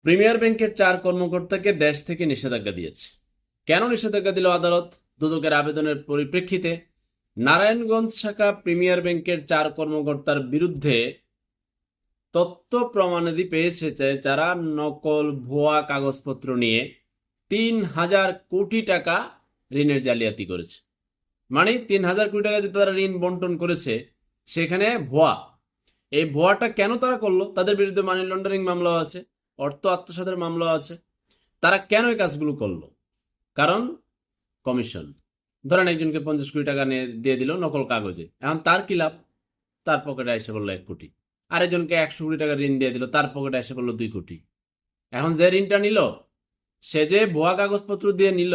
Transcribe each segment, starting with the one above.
Premier ব্যাংকের 4 কর্মকর্তাকে দেশ থেকে নিষেধাজ্ঞা দিয়েছে। কেন নিষেধাজ্ঞা দিল আদালত? দুদকের আবেদনের পরিপ্রেক্ষিতে নারায়ণগঞ্জ শাখা প্রিমিয়ার ব্যাংকের 4 কর্মকর্তার বিরুদ্ধে তথ্য প্রমাণাদি পেয়েছে যে যারা নকল ভুয়া কাগজপত্র নিয়ে 3,000 কোটি টাকা ঋণের জালিয়াতি করেছে। মানে 3,000 কোটি টাকা যে তারা ঋণ বন্টন করেছে সেখানে ভুয়া। এই ভুয়াটা কেন তারা করলো? তাদের বিরুদ্ধে মানি লন্ডারিং মামলা আছে, অর্থ আত্মসাতের মামলা আছে। তারা কেন এই কাজগুলো করলো? কারণ কমিশন। ধরেন একজনকে 50 কোটি টাকা দিয়ে দিল নকল কাগজে, এখন তার কি লাভ? তার পকেটে এসে পড়লো 1 কোটি। আরেকজনকে 100 কোটি টাকা ঋণ দিয়ে দিল, তার পকেটে এসে পড়লো 2 কোটি। এখন যে ঋণটা নিল সে যে ভুয়া কাগজপত্র দিয়ে নিল,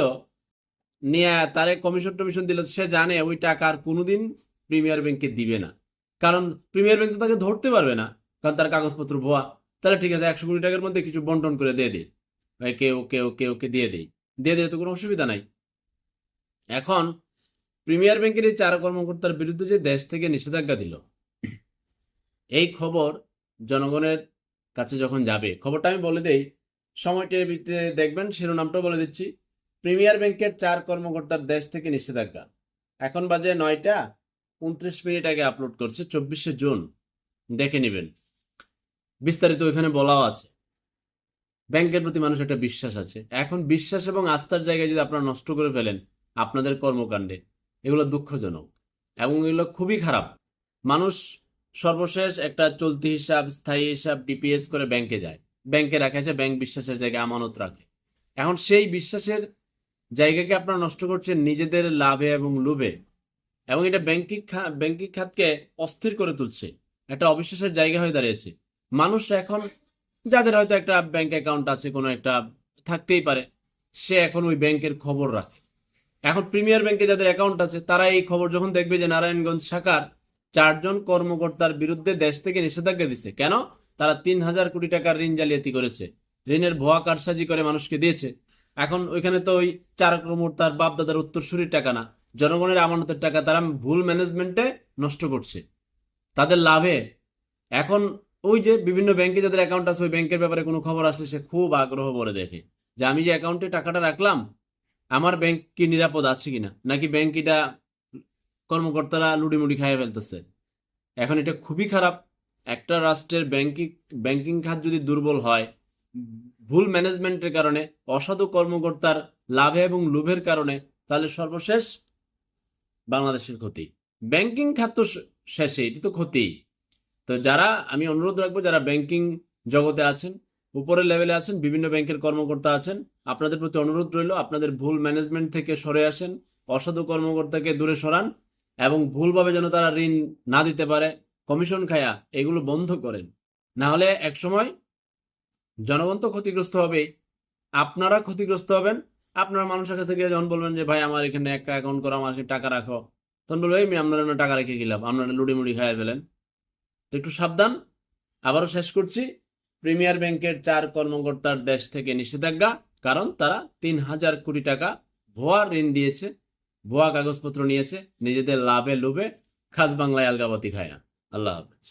নিয়ে তারে কমিশন টমিশন দিল, সে জানে ওই টাকা আর কোনোদিন প্রিমিয়ার ব্যাংকে দিবে না। কারণ প্রিমিয়ার ব্যাংক তো তাকে ধরতে পারবে না, কারণ তার কাগজপত্র ভুয়া। তাহলে ঠিক আছে 100 কোটি টাকার মধ্যে কিছু বন্টন করে দিয়ে দিই, ওকে ওকে ওকে ওকে দিয়ে দিই তো কোনো অসুবিধা নাই। এখন প্রিমিয়ার ব্যাংকের এই 4 কর্মকর্তার বিরুদ্ধে যে দেশ থেকে নিষেধাজ্ঞা দিল, এই খবর জনগণের কাছে যখন যাবে, খবরটা আমি বলে দেই, সময় টিভিতে দেখবেন, শিরোনামটাও বলে দিচ্ছি। প্রিমিয়ার ব্যাংকের 4 কর্মকর্তার দেশ থেকে নিষেধাজ্ঞা। এখন বাজে 9টা 29 মিনিট আগে আপলোড করছে, 24শে জুন। দেখে নেবেন, বিস্তারিত ওইখানে বলাও আছে। ব্যাংকের প্রতি মানুষ একটা বিশ্বাস আছে, এখন বিশ্বাস এবং আস্থার জায়গায় যদি আপনারা নষ্ট করে ফেলেন আপনাদের কর্মকাণ্ডে, এগুলো দুঃখজনক এবং এগুলো খুবই খারাপ। মানুষ সর্বশেষ একটা চলতি হিসাব, স্থায়ী হিসাব, ডিপিএস করে ব্যাংকে যায়, ব্যাংকে রাখে, আছে ব্যাংক বিশ্বাসের জায়গায় আমানত রাখে। এখন সেই বিশ্বাসের জায়গাকে আপনারা নষ্ট করছেন নিজেদের লাভে এবং লোভে, এবং এটা ব্যাংকিং খাতকে অস্থির করে তুলছে, একটা অবিশ্বাসের জায়গা হয়ে দাঁড়িয়েছে। মানুষ এখন, যাদের হয়তো একটা ব্যাংক অ্যাকাউন্ট আছে, কোনো একটা থাকতেই পারে, সে এখন ওই ব্যাংকের খবর রাখে। এখন প্রিমিয়ার ব্যাংকে যাদের অ্যাকাউন্ট আছে তারা এই খবর যখন দেখবে যে নারায়ণগঞ্জ শাখার 4 জন কর্মকর্তার বিরুদ্ধে দেশ থেকে নিষেধাজ্ঞা দিচ্ছে, কেন? তারা 3,000 কোটি টাকার ঋণ জালিয়াতি করেছে, ঋণের ভুয়া কারসাজি করে মানুষকে দিয়েছে। এখন ওইখানে তো ওই 4 কর্মকর্তার বাপ দাদার উত্তরসূরির টাকা না, জনগণের আমানতের টাকা তারা ভুল ম্যানেজমেন্টে নষ্ট করছে তাদের লাভে। এখন ওই যে বিভিন্ন ব্যাংকে যাদের অ্যাকাউন্ট আছে, ওই ব্যাংকের ব্যাপারে কোনো খবর আসলে সে খুব আগ্রহ ভরে দেখে যে আমি যে অ্যাকাউন্টে টাকাটা রাখলাম, আমার ব্যাংক কি নিরাপদ আছে কিনা, নাকি ব্যাংক এটা কর্মকর্তারা লুডিমুডি খাইয়ে ফেলতেছে। এখন এটা খুবই খারাপ। একটা রাষ্ট্রের ব্যাংকিং খাত যদি দুর্বল হয়, ভুল ম্যানেজমেন্টের কারণে, অসাধু কর্মকর্তার লাভে এবং লোভের কারণে, তাহলে সর্বশেষ বাংলাদেশের ক্ষতি। ব্যাংকিং খাত তো শেষে, এটি তো ক্ষতি। তো যারা, আমি অনুরোধ রাখবো যারা ব্যাংকিং জগতে আছেন, উপরের লেভেলে আছেন, বিভিন্ন ব্যাংকের কর্মকর্তা আছেন, আপনাদের প্রতি অনুরোধ রইল আপনাদের ভুল ম্যানেজমেন্ট থেকে সরে আসেন, অসাধু কর্মকর্তাকে দূরে সরান, এবং ভুলভাবে যেন তারা ঋণ না দিতে পারে, কমিশন খায়া, এগুলো বন্ধ করেন। না হলে একসময় জনগণ তো ক্ষতিগ্রস্ত হবেই, আপনারা ক্ষতিগ্রস্ত হবেন। আপনারা মানুষের কাছে গিয়ে যখন বলবেন যে ভাই আমার এখানে একটা অ্যাকাউন্ট করো, আমার এখানে টাকা রাখো, তখন বলবো এই আপনারা টাকা রেখে গেলাম, আপনারা লুডিমুড়ি খাইয়া ফেলেন। তো একটু সাবধান। আবারও শেষ করছি, প্রিমিয়ার ব্যাংকের 4 কর্মকর্তার দেশ থেকে নিষেধাজ্ঞা, কারণ তারা 3,000 কোটি টাকা ভুয়া ঋণ দিয়েছে, ভুয়া কাগজপত্র নিয়েছে, নিজেদের লাভে লোভে খাস বাংলায় আলগাবাতি খায়া। আল্লাহ হাফেজ।